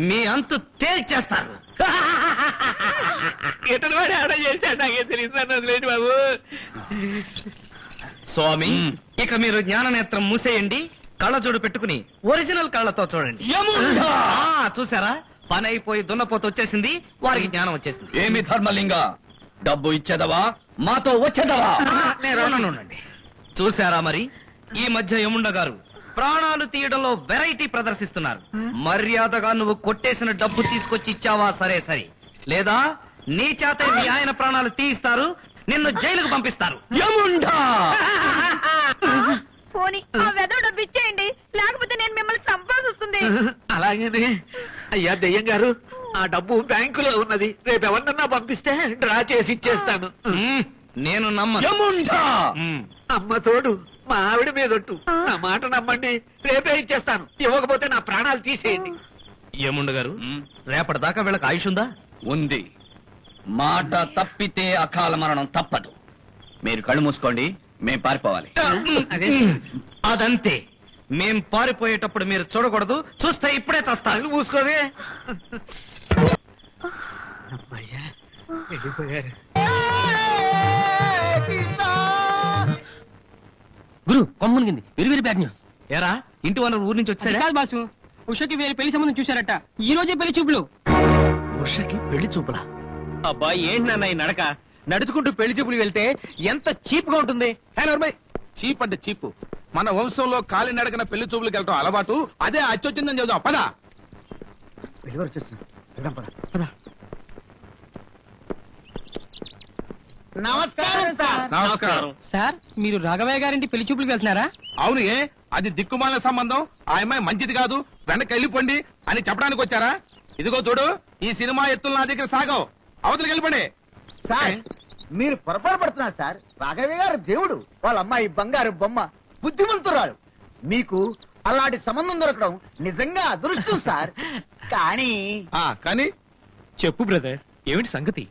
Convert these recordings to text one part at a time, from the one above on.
మీ అంతు తేల్చేస్తారు. ఇతను వాడు ఆడ చేశాడు, నాకే తెలియదు బాబు. స్వామి, ఇక మీరు జ్ఞాన నేత్రం మూసేయండి, కళ్ళజోడు పెట్టుకుని ఒరిజినల్ కళ్ళతో చూడండి. చూసారా, పని అయిపోయి దున్నపోతు వచ్చేసింది, వారికి జ్ఞానం వచ్చేసింది. ఏమి ధర్మలింగ, డబ్బు ఇచ్చేదవా మాతో వచ్చేదవా? ఉండండి. చూసారా మరి, ఈ మధ్య యముండ గారు ప్రాణాలు తీయడంలో వెరైటీ ప్రదర్శిస్తున్నారు. మర్యాదగా నువ్వు కొట్టేసిన డబ్బు తీసుకొచ్చి ఇచ్చావా సరే సరే, లేదా నీ చేత మీ ఆయన ప్రాణాలు తీయిస్తారు, నిన్ను జైలుకు పంపిస్తారు. యముండా, పోనీ ఆ వెధవ డబ్బు ఇచ్చేయండి, లేకపోతే నేను మిమ్మల్ని చంపాల్సి వస్తుంది. అలాగేనే అయ్యా దెయ్యం గారు, ఆ డబ్బు బ్యాంకులో ఉన్నది, రేపు ఎవరినన్నా పంపిస్తే డ్రా చేసి ఇచ్చేస్తాను. నేను నమ్మను. యముండా, అమ్మ తోడు, మా ఆవిడ మీదొట్టు, నా మాట నమ్మండి, రేపే ఇచ్చేస్తాను. ఇవ్వకపోతే నా ప్రాణాలు తీసేయండి. యముండ గారు, రేపటిదాకా వీళ్ళకి ఆయుష్ ఉందా? ఉంది. మాట తప్పితే అకాల మరణం తప్పదు. మీరు కళ్ళు మూసుకోండి, మేం పారిపోవాలి. అదంతే, మేం పారిపోయేటప్పుడు మీరు చూడకూడదు, చూస్తే ఇప్పుడే చస్తారు. మూసుకోవే. అమ్మయ్యా, వెళ్ళిపోయారు. గురు కొమ్మునిగింది, వెరీ వెరీ బ్యాడ్ న్యూస్. ఏరా, ఇంటి వనరు ఊరి నుంచి వచ్చాడా? కాదు బాసు, ఉషకి వేరే పెళ్లి సంబంధం చూశారట, ఈ రోజే పెళ్లి చూపులు. ఉషకి పెళ్లి చూపులా? అబ్బా ఏంటి నాన్న ఈ నడక, నడుచుకుంటూ పెళ్లి చూపులు వెళ్తే ఎంత చీప్ గా ఉంటుంది. చీప్ అంటే చీప్, మన వంశంలో కాలి నడకన పెళ్లి చూపులకు వెళ్ళటం అలవాటు, అదే అచ్చొచ్చిందని చదువు. పదా నమస్కారం సార్. నమస్కారం. సార్, మీరు రాఘవయ్య గారింటి పెళ్లి చూపులకు వెళ్తున్నారా? అవును, ఏ అది దిక్కుమాల సంబంధం, ఆ అమ్మాయి మంచిది కాదు, వెనక్కి వెళ్ళిపోండి అని చెప్పడానికి వచ్చారా? ఇదిగో చూడు, ఈ సినిమా ఎత్తులు నా దగ్గర సాగవు, అవతలికి వెళ్ళిపోండి. సార్, మీరు పొరపాటు పడుతున్నారు సార్. రాఘవయ్య గారు దేవుడు, వాళ్ళ అమ్మాయి బంగారు బొమ్మ, బుద్ధిమంతురాలు. మీకు అలాంటి సంబంధం దొరకడం నిజంగా అదృష్టం సార్. కానీ కానీ చెప్పు బ్రదర్, ఏమిటి సంగతి?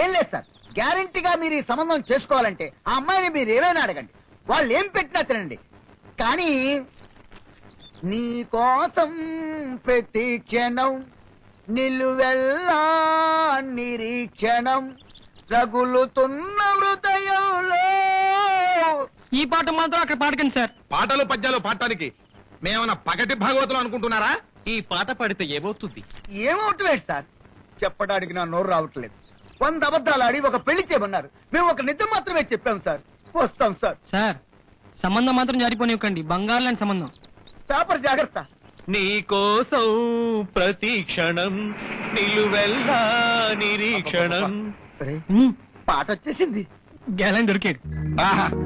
ఏం లేదు సార్, గ్యారంటీగా మీరు ఈ సంబంధం చేసుకోవాలంటే ఆ అమ్మాయిని మీరు ఏమైనా అడగండి, వాళ్ళు ఏం పెట్టినా తినండి. కానీ నీ కోసం ప్రతి క్షణం నిలువెల్లా నిరీక్షణం రగులుతున్న హృదయంలో. ఈ పాట మాత్రం అక్కడ పాడకండి సార్. పాటలు పద్యాలు పాడటానికి మేమన్నా పగటి భాగవతులు అనుకుంటున్నారా? ఈ పాట పాడితే ఏమవుతుంది? ఏమవుతుంది సార్, చెప్పడానికి నా నోరు రావట్లేదు. 100 అబద్ధాలు ఆడి ఒక పెళ్లి చేయమన్నారు, మేము ఒక నిజం మాత్రమే చెప్పాం సార్. వస్తాం సార్. సార్, సంబంధం మాత్రం జారిపోనివ్వకండి, బంగారు లాంటి సంబంధం. పేపర్ జాగ్రత్త. నీ కోసం ప్రతి క్షణం నిలువెల్లా నిరీక్షణం. పాట వచ్చేసింది. గ్యాలన్ దొరికాడు.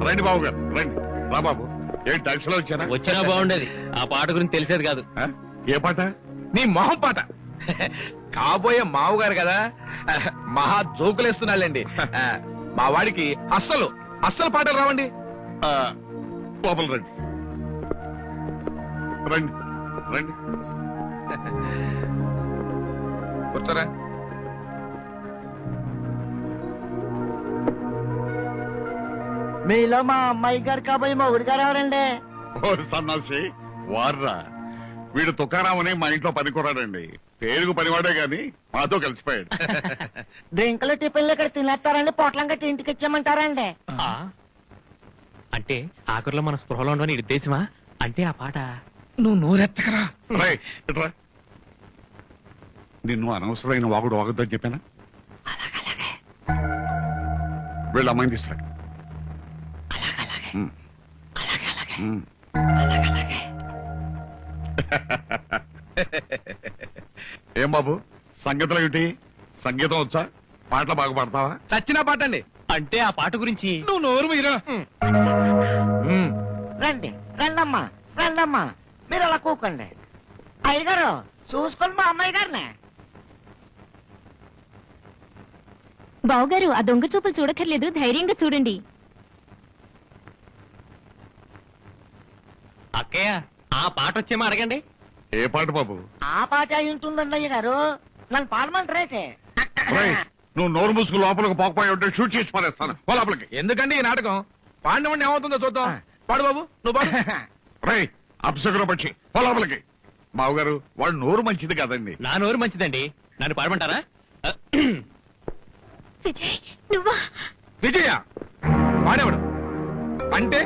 రండి బాబు గారు, రండి. రా బాబు, ఏం ట్యాక్సీలో వచ్చారా? వచ్చినా బాగుండేది, ఆ పాట గురించి తెలిసేది కాదు. ఏ పాట? నీ మొహం పాట. కాబోయే మావుగారు కదా, మహా జోకులేస్తున్నాళ్ళండి. మా వాడికి అస్సలు పాటలు రావండి. లోపల రండి, రండి రండి, కూర్చోరా. మీలో మా అమ్మాయి గారు కాబోయే మొగుడు గారు ఎవరండి? ఓ సన్నాసి వార్రా, వీడు తుకారామని మా ఇంట్లో పనికొరాడండి. పేరుకు పనివాడే గాని మాతో కలిసిపోయాడు. డ్రింకులు టిఫిన్లు ఇక్కడ తినేస్తారండి, పొట్లం కట్టి ఇంటికి ఇచ్చామంటారండి. అంటే ఆఖరిలో మన స్పృహలో ఉండని ఉద్దేశమా? అంటే ఆ పాట నువ్వు నోరెత్తకరా. రేయ్, ఇట్రా. నిన్ను అనవసరమైన వాగుడు వాగుద్దని చెప్పానా? వీళ్ళ అమ్మాయిని తీసుకురా. ఏం బాబు, సంగీతం ఏమిటి? సంగీతం వచ్చా? పాటలు బాగా పాడతావా? చచ్చిన పాట అండి. అంటే ఆ పాట గురించి నువ్వు నోరు మీరా. రండి రండమ్మా, రండమ్మా, మీరు అలా కూకండి. అయ్యగారు చూసుకోండి మా అమ్మాయి గారిని. బావగారు, ఆ దొంగ చూపులు చూడక్కర్లేదు, ధైర్యంగా చూడండి. అక్కయ్య, ఆ పాట వచ్చేమో అడగండి. ఏ పాట బాబు? ఆ పాట అయి ఉంటుందండి అయ్యగారు, నన్ను పాడమంటారైతే. రేయ్, నువ్వు నోరు ముసుగు లోపలికి పోకపోయి ఉంటే షూట్ చేసి పారేస్తాను. పో లోపలికి. ఎందుకండి ఈ నాటకం? పాడినవాడిని ఏమవుతుందో చూద్దాం. పాడు బాబు, నువ్వు పాడు. రేయ్, అప్సగుణ పక్షి, పో లోపలికి. బావగారు వాడు నోరు మంచిది కదండి. నా నోరు మంచిదండి, నన్ను పాడమంటారా? విజయ్ నువ్వా? విజయ వాడేవాడు అంటే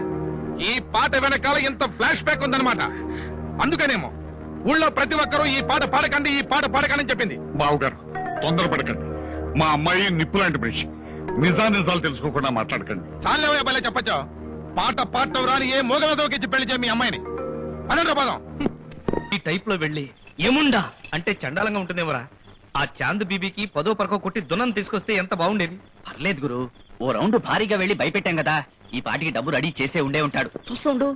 ఈ పాట వెనకాల ఎంత ఫ్లాష్ బ్యాక్ ఉందన్నమాట. అందుకనేమో ఊళ్ళో ప్రతి ఒక్కరూ ఈ పాట పాడకండి, ఈ పాట పాడకండి అని చెప్పింది. బావగారు తొందరపడకండి. మా అమ్మాయి నిప్పు లాంటి మనిషి. నిజాలు తెలుసుకోకుండా మాట్లాడకండి. చాలేవే బలే చెప్పచ్చా. పాట పాడటం రాని ఏ మోగలదోకిచ్చి పెళ్లి చేయ మీ అమ్మాయిని అనండి పదం. ఈ టైప్ లో వెళ్ళి ఏముండా అంటే చండాలంగా ఉంటుందేమోరా. ఆ చాంద్ బీబీకి 10వ పరకో కొట్టి దున్నం తీసుకొస్తే ఎంత బాగుండేది. పర్లేదు గురు, ఓ రౌండ్ భారీగా వెళ్లి భయపెట్టాం కదా, ఈ పాటికి డబ్బు రెడీ చేసే ఉండే ఉంటాడు. చూస్తుండు.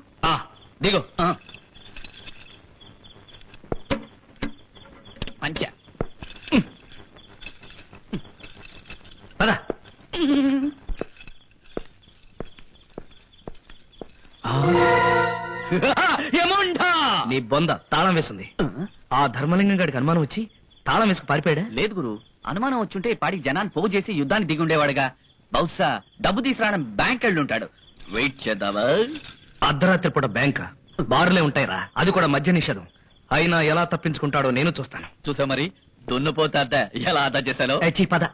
దిగో. పంచ పద. ఏముండా నీ బొంద తాళం వేసింది. ఆ ధర్మలింగం గారికి అనుమానం వచ్చి తాళం వేసుకు పారిపోయాడా? లేదు గురు, అనుమానం వచ్చుంటే ఈ పాటికి జనాన్ని పోగు చేసి యుద్ధానికి దిగి ఉండేవాడుగా. బహుశా డబ్బు తీసుకురావడం బ్యాంక్ వెళ్ళి ఉంటాడు. వెయిట్ చేద్దావా? అర్ధరాత్రి పూట బ్యాంక్ బార్లే ఉంటాయిరా, అది కూడా మద్య నిషేధం. అయినా ఎలా తప్పించుకుంటాడో నేను చూస్తాను. చూసా మరి, దున్నుపోతా ఎలా అదా చేశాలో. చీ పద.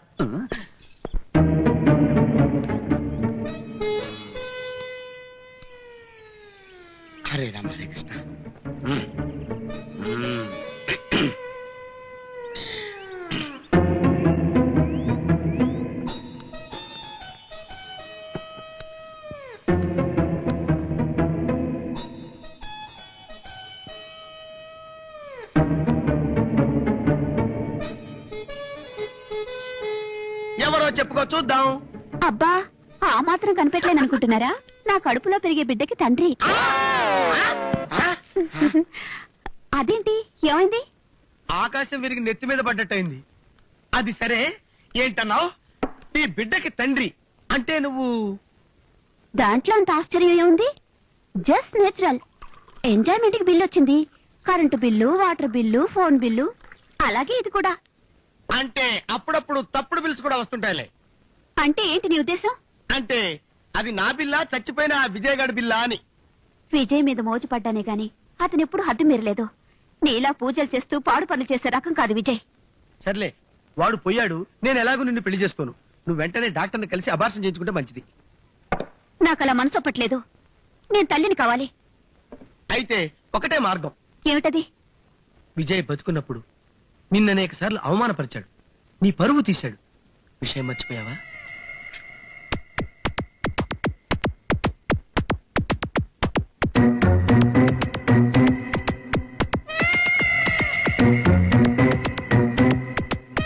హరే రామ హరే కృష్ణ. ఎవరో చెప్పుకో చూద్దాం. అబ్బా ఆ మాత్రం కనిపెట్టలేననుకుంటున్నారా? నా కడుపులో పెరిగే బిడ్డకి తండ్రి. అదేంటి ఏమైంది? ఆకాశం విరిగి నెత్తి మీద పడ్డట్టయింది. అది సరే, ఏంటన్నావు? నీ బిడ్డకి తండ్రి అంటే నువ్వు? దాంట్లో అంత ఆశ్చర్యం ఏముంది? Just natural. ఎంజాయ్మెంట్ కి బిల్లు వచ్చింది. Current bill, water bill, phone bill, అలాగే ఇది కూడా. అంటే అప్పుడప్పుడు తప్పుడు బిల్స్ కూడా వస్తుంటాయిలే. అంటే ఏంటి నీ ఉద్దేశం? అంటే అది నా బిల్లా, చచ్చిపోయిన ఆ విజయగాడి బిల్లా అని. విజయ్ మీద మోజు పడ్డానే గాని అతను ఎప్పుడు హద్దు మీరలేదు. నీలా పూజలు చేస్తూ పాడు పనులు చేసే రకం కాదు విజయ్. సర్లే, వాడు పోయాడు, నేను ఎలాగో నిన్ను పెళ్లి చేసుకోను. నువ్వు వెంటనే డాక్టర్ని కలిసి అబార్షన్ చేయించుకుంటే మంచిది. నాకు అలా మనసు ఒప్పట్లేదు. నేను తల్లిని కావాలి. అయితే ఒకటే మార్గం. ఏమిటది? విజయ్ బతుకున్నప్పుడు నిన్ననేక సార్లు అవమానపరిచాడు, నీ పరువు తీశాడు. విషయం మర్చిపోయావా?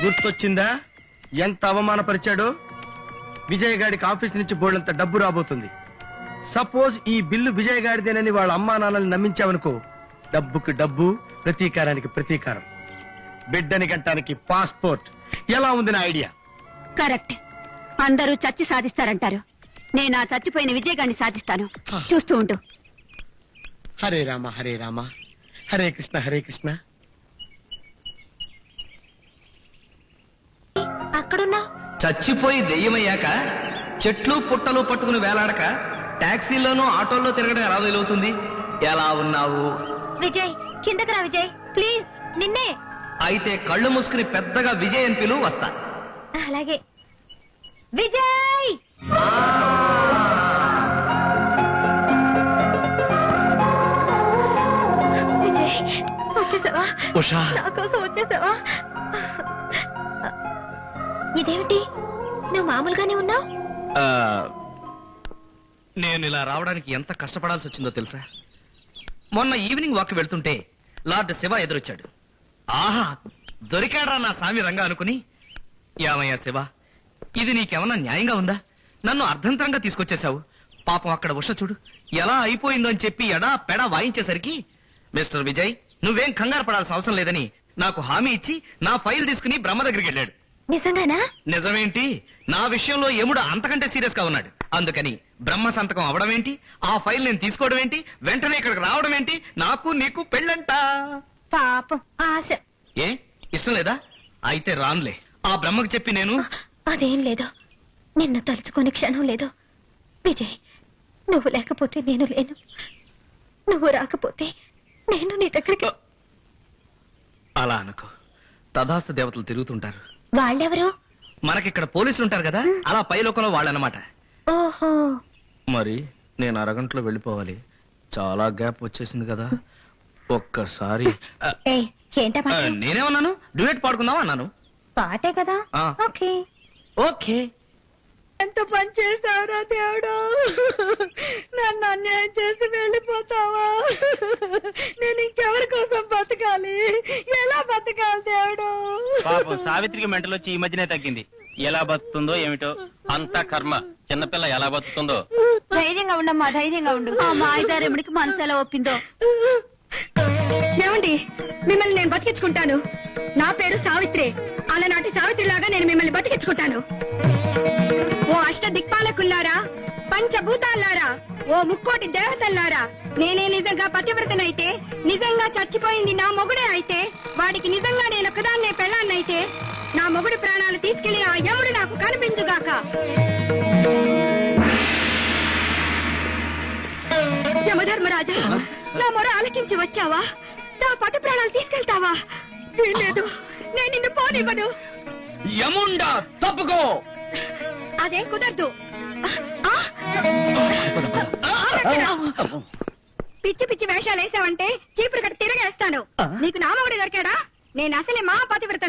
గుర్తొచ్చిందా ఎంత అవమానపరిచాడో? విజయ్ గాడికి ఆఫీస్ నుంచి బోర్డంత డబ్బు రాబోతుంది. సపోజ్ ఈ బిల్లు విజయ్ గాడిదేనని వాళ్ళ అమ్మా నాన్నల్ని నమ్మించావనుకో, డబ్బుకి డబ్బు, ప్రతీకారానికి ప్రతీకారం. బిడ్డని గంటానికి పాస్పోర్ట్. ఎలా ఉంది నా ఐడియా? కరెక్ట్. అందరూ చచ్చి సాధిస్తారంటారు. నేను ఆ చచ్చిపోయిన విజయ్ గారిని సాధిస్తాను. చూస్తూ ఉంటూ. హరే రామ హరే రామ, హరే కృష్ణ హరే కృష్ణ. అక్కడున్నా చచ్చిపోయి దెయ్యమయ్యాక చెట్లు పుట్టలు పట్టుకుని వేలాడక టాక్సీలోనూ ఆటోల్లో తిరగడం ఎలా వీలవుతుంది? ఎలా ఉన్నావు? విజయ్ కిందకి రా విజయ్ ప్లీజ్, నిన్నే. అయితే కళ్ళు మూసుకుని పెద్దగా విజయ్ అని పిలువు, వస్తా. అలాగే. విజయ్! విజయ్ వచ్చేసావా? ఉషా, నా కోసం వచ్చేసావా? ఇదేమిటి నువ్వు మామూలుగానే ఉన్నావు? నేను ఇలా రావడానికి ఎంత కష్టపడాల్సి వచ్చిందో తెలుసా? మొన్న ఈవినింగ్ వాక్ వెళ్తుంటే లార్డ్ శివ ఎదురొచ్చాడు. ఆహా, దొరికాడ్రా నా సామి రంగా అనుకుని, ఏమయ్యా శివ, ఇది నీకేమన్నా న్యాయంగా ఉందా? నన్ను అర్ధంతరంగా తీసుకొచ్చేశావు. పాపం అక్కడ ఉష చూడు ఎలా అయిపోయిందో అని చెప్పి ఎడా పెడా వాయించేసరికి, మిస్టర్ విజయ్ నువ్వేం కంగారు పడాల్సిన అవసరం లేదని నాకు హామీ ఇచ్చి నా ఫైల్ తీసుకుని బ్రహ్మ దగ్గరికి వెళ్ళాడు. నిజంగానా? నిజమేంటి, నా విషయంలో యముడు అంతకంటే సీరియస్ గా ఉన్నాడు. అందుకని బ్రహ్మ సంతకం అవడం ఏంటి, ఆ ఫైల్ నేను తీసుకోవడం ఏంటి, వెంటనే ఇక్కడికి రావడం ఏంటి, నాకు నీకు పెళ్ళంట. పాపం ఆశ. ఏ ఇష్టం లేదా? అయితే రానులే. ఆ బ్రహ్మకు చెప్పి నేను. అదేం లేదు, నిన్ను తలుచుకునే క్షణం లేదు. విజయ్ నువ్వు లేకపోతే నేను లేను, నువ్వు రాకపోతే నేను నీ దగ్గరికి. అలా అనుకో, తదాస్తు దేవతలు తిరుగుతుంటారు. వాళ్ళెవరు? మనకిక్కడ పోలీసులు ఉంటారు కదా, అలా పైలోకంలో వాళ్ళనమాట. ఓహో, మరి నేను అరగంటలో వెళ్ళిపోవాలి. చాలా గ్యాప్ వచ్చేసింది కదా. ఒక్కసారి ఏంటా నేనేమన్నాను? డ్యూయట్ పాడుకుందాం అన్నాను. పాటే కదా. ఆ. ఓకే. ఓకే. ఎంత పని చేసావురా దేవుడు, నన్ను అన్యాయం చేసి వెళ్ళిపోతావా? నేను ఇంకెవరి కోసం బతకాలి? ఎలా బతకాలి దేవుడు? పాపం సావిత్రికి మెంటలు వచ్చి ఈ మధ్యనే తగ్గింది. ఎలా బతుకుతుందో ఏమిటో, అంతా కర్మ. చిన్నపిల్ల ఎలా బతుకుతుందో. ధైర్యంగా ఉండమ్మా, ధైర్యంగా ఉండు. ఆ మాయదారేముడికి మనసు ఎలా ఒప్పిందో. ఏమండి, మిమ్మల్ని నేను బతికించుకుంటాను. నా పేరు సావిత్రి. అలనాటి సావిత్రి లాగా నేను మిమ్మల్ని బతికించుకుంటాను. ఓ అష్ట దిక్పాలకుల్లారా, పంచభూతాల్లారా, ఓ ముక్కోటి దేవతల్లారా, నేనే నిజంగా పతివ్రతనైతే, నిజంగా చచ్చిపోయింది నా మొగుడే అయితే, వాడికి నిజంగా నేను ఒకదాన్నే పెళ్ళాన్నైతే, నా మొగుడు ప్రాణాలు తీసుకెళ్లి ఆ యముడు నాకు కనిపించుగాక. యమధర్మరాజా, నా మొర ఆలకించి వచ్చావా? నా పతి ప్రాణాలు తీసుకెళ్తావా? లేదు, నేను నిన్ను పోనివ్వను. యముండా తప్పుకో. అదేం కుదరదు. పిచ్చి పిచ్చి వేషాలు వేసావంటే చీపురు కట్టి తిరగేస్తాను. నీకు నామవుడు దొరికాడా? నేను అసలే మా పతివ్రతను.